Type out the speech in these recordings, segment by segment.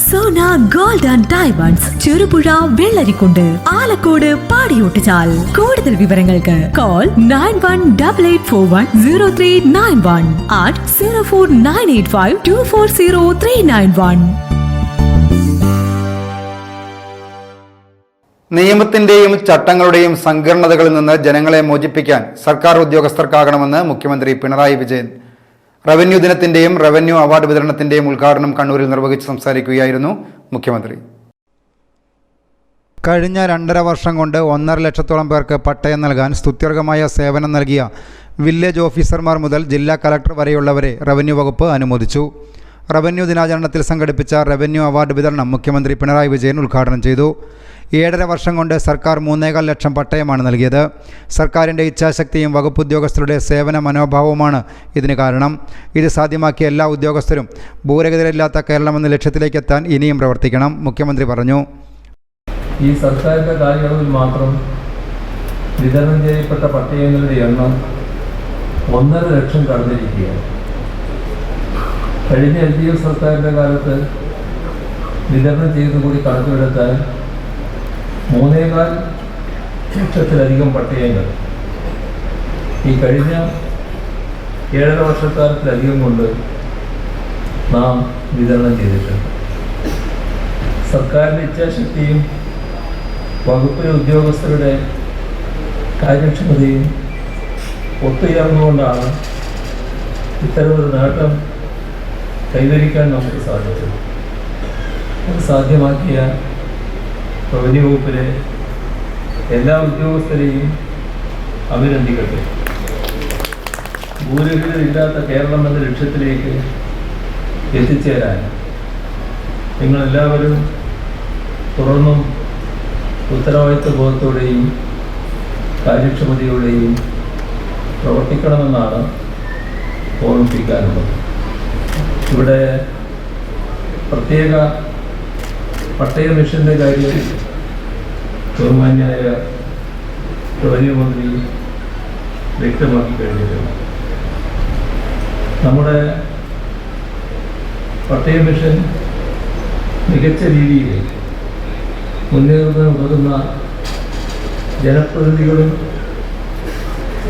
Sona gold and diamonds, Cherupuzha, Vellarikundu, Alakode, Padiyottuchal. കൂടുതൽ വിവരങ്ങൾക്ക് call 9188410391 04985240391. നിയമത്തിന്റെയും ചട്ടങ്ങളുടെയും സങ്കീർണതകളിൽ നിന്ന് ജനങ്ങളെ മോചിപ്പിക്കാൻ സർക്കാർ ഉദ്യോഗസ്ഥർക്കാകണമെന്ന് മുഖ്യമന്ത്രി പിണറായി വിജയൻ. റവന്യൂ ദിനത്തിന്റെയും റവന്യൂ അവാർഡ് വിതരണത്തിന്റെയും ഉദ്ഘാടനം കണ്ണൂരിൽ നിർവഹിച്ച് സംസാരിക്കുകയായിരുന്നു മുഖ്യമന്ത്രി. കഴിഞ്ഞ 2.5 വർഷം കൊണ്ട് 1.5 ലക്ഷത്തോളം പേർക്ക് പട്ടയം നൽകാൻ സ്തുത്യർഹമായ സേവനം നൽകിയ വില്ലേജ് ഓഫീസർമാർ മുതൽ ജില്ലാ കളക്ടർ വരെയുള്ളവരെ റവന്യൂ വകുപ്പ് അനുമോദിച്ചു. റവന്യൂ ദിനാചരണത്തിൽ സംഘടിപ്പിച്ച റവന്യൂ അവാർഡ് വിതരണം മുഖ്യമന്ത്രി പിണറായി വിജയൻ ഉദ്ഘാടനം ചെയ്തു. 7.5 വർഷം കൊണ്ട് സർക്കാർ 3.25 ലക്ഷം പട്ടയമാണ് നൽകിയത്. സർക്കാരിൻ്റെ ഇച്ഛാശക്തിയും വകുപ്പ് ഉദ്യോഗസ്ഥരുടെ സേവന മനോഭാവവുമാണ് ഇതിന് കാരണം. ഇത് സാധ്യമാക്കിയ എല്ലാ ഉദ്യോഗസ്ഥരും ഭൂരഹിതരില്ലാത്ത കേരളമെന്ന ലക്ഷ്യത്തിലേക്ക് എത്താൻ ഇനിയും പ്രവർത്തിക്കണം, മുഖ്യമന്ത്രി പറഞ്ഞു. ഈ സർക്കാരിൻ്റെ കാലയളവിൽ മാത്രം വിതരണം ചെയ്യപ്പെട്ട പട്ടയങ്ങളുടെ എണ്ണം 1.5 ലക്ഷം കടന്നിരിക്കുകയാണ്. കഴിഞ്ഞ LDF സർക്കാരിൻ്റെ കാലത്ത് വിതരണം ചെയ്തുകൂടി കണക്കെടുത്താൽ 3.25 ലക്ഷത്തിലധികം പട്ടയങ്ങൾ ഈ കഴിഞ്ഞ 7.5 വർഷക്കാലത്തിലധികം കൊണ്ട് നാം വിതരണം ചെയ്തിട്ടുണ്ട്. സർക്കാരിൻ്റെ ഇച്ഛാശക്തിയും വകുപ്പിലെ ഉദ്യോഗസ്ഥരുടെ കാര്യക്ഷമതയും ഒത്തുചേർന്നുകൊണ്ടാണ് ഇത്തരമൊരു നേട്ടം കൈവരിക്കാൻ നമുക്ക് സാധിച്ചത്. അത് സാധ്യമാക്കിയ റവന്യൂ വകുപ്പിലെ എല്ലാ ഉദ്യോഗസ്ഥരെയും അഭിനന്ദിക്കട്ടെ. ഭൂരഹിതരില്ലാത്ത കേരളം എന്ന ലക്ഷ്യത്തിലേക്ക് എത്തിച്ചേരാൻ നിങ്ങളെല്ലാവരും തുടർന്നും ഉത്തരവാദിത്വ ബോധത്തോടെയും കാര്യക്ഷമതയോടെയും പ്രവർത്തിക്കണമെന്നാണ് ഓർമ്മിപ്പിക്കാനുള്ളത്. ഇവിടെ പ്രത്യേക പട്ടയ മിഷൻ്റെ കാര്യം ബഹുമാന്യനായ റവന്യൂ മന്ത്രി വ്യക്തമാക്കി കഴിഞ്ഞിട്ടുണ്ട്. നമ്മുടെ പട്ടയ മിഷൻ മികച്ച രീതിയിൽ മുന്നേറുന്നതിനുതകുന്ന ജനപ്രതിനിധികളും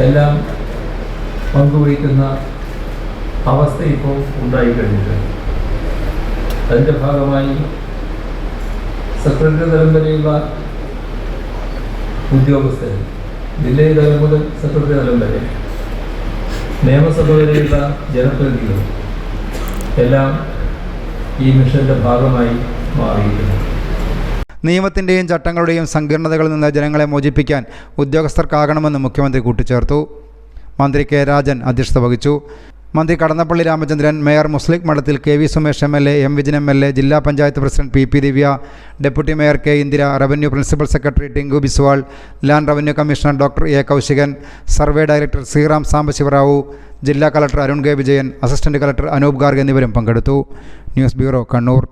എല്ലാം പങ്കുവയ്ക്കുന്ന അവസ്ഥ ഇപ്പോൾ ഉണ്ടായിക്കഴിഞ്ഞിട്ടുണ്ട്. അതിൻ്റെ ഭാഗമായി സെക്രട്ടറി തലം വരെയുള്ള ഉദ്യോഗസ്ഥർ, ജില്ലയിൽ തലം മുതൽ സെക്രട്ടറി തലം വരെ, നിയമസഭ വരെയുള്ള ജനപ്രതിനിധികൾ എല്ലാം ഈ മിഷന്റെ ഭാഗമായി മാറിയിട്ടുണ്ട്. നിയമത്തിൻ്റെയും ചട്ടങ്ങളുടെയും സങ്കീർണതകളിൽ നിന്ന് ജനങ്ങളെ മോചിപ്പിക്കാൻ ഉദ്യോഗസ്ഥർക്കാകണമെന്ന് മുഖ്യമന്ത്രി കൂട്ടിച്ചേർത്തു. മന്ത്രി കെ രാജൻ അധ്യക്ഷത വഹിച്ചു. മന്ത്രി കടന്നപ്പള്ളി രാമചന്ദ്രൻ, മേയർ മുസ്ലിം മഠത്തിൽ KV Sumesh MLA, M Vijin MLA, ജില്ലാ panchayat president PP Divya, deputy mayor K Indira, revenue principal secretary Tinku Biswal, land revenue commissioner doctor A Kaushikan, survey director Sriram Sambasivarao, ജില്ലാ collector Arun K Vijayan, assistant collector Anoop Garg എന്നിവരും പങ്കെടുത്തു. News bureau, Kannur.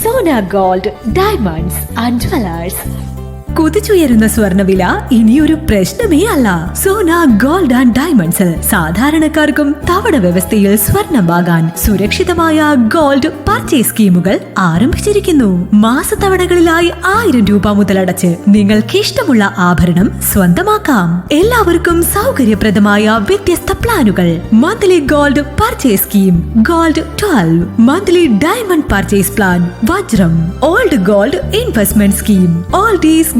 Sona gold, diamonds and jewellers. കുതിച്ചുയരുന്ന സ്വർണ്ണവില ഇനിയൊരു പ്രശ്നമേ അല്ല. സോന ഗോൾഡ് ആൻഡ് ഡയമണ്ട്സിൽ സാധാരണക്കാർക്കും തവണ വ്യവസ്ഥയിൽ സ്വർണം വാങ്ങാൻ സുരക്ഷിതമായ ഗോൾഡ് പർച്ചേസ് സ്കീമുകൾ ആരംഭിച്ചിരിക്കുന്നു. മാസത്തവണകളിലായി 1000 രൂപ മുതൽ അടച്ച് നിങ്ങൾക്ക് ഇഷ്ടമുള്ള ആഭരണം സ്വന്തമാക്കാം. എല്ലാവർക്കും സൗകര്യപ്രദമായ വ്യത്യസ്ത പ്ലാനുകൾ. Monthly gold purchase scheme, gold 12, monthly diamond purchase plan, വജ്രം, old gold investment scheme, oldies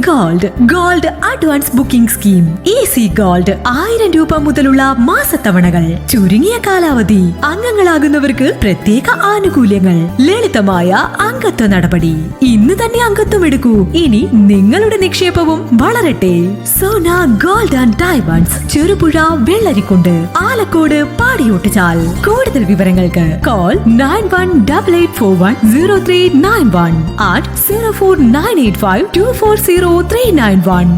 gold advance booking scheme, easy gold 1000 രൂപ മുതലുള്ള മാസത്തവണകൾ, ചുരുങ്ങിയ കാലാവധി, അംഗങ്ങളാകുന്നവർക്ക് പ്രത്യേക ആനുകൂല്യങ്ങൾ, ലളിതമായ അംഗത്വ നടപടി. ഇന്ന് തന്നെ അംഗത്വം എടുക്കൂ. ഇനി നിങ്ങളുടെ നിക്ഷേപവും വളരട്ടെ. Sona gold and diamonds, Cherupuzha, Vellarikundu, Alakode, Padiyottuchal. കൂടുതൽ വിവരങ്ങൾക്ക് കോൾ 9188410391 04985240391.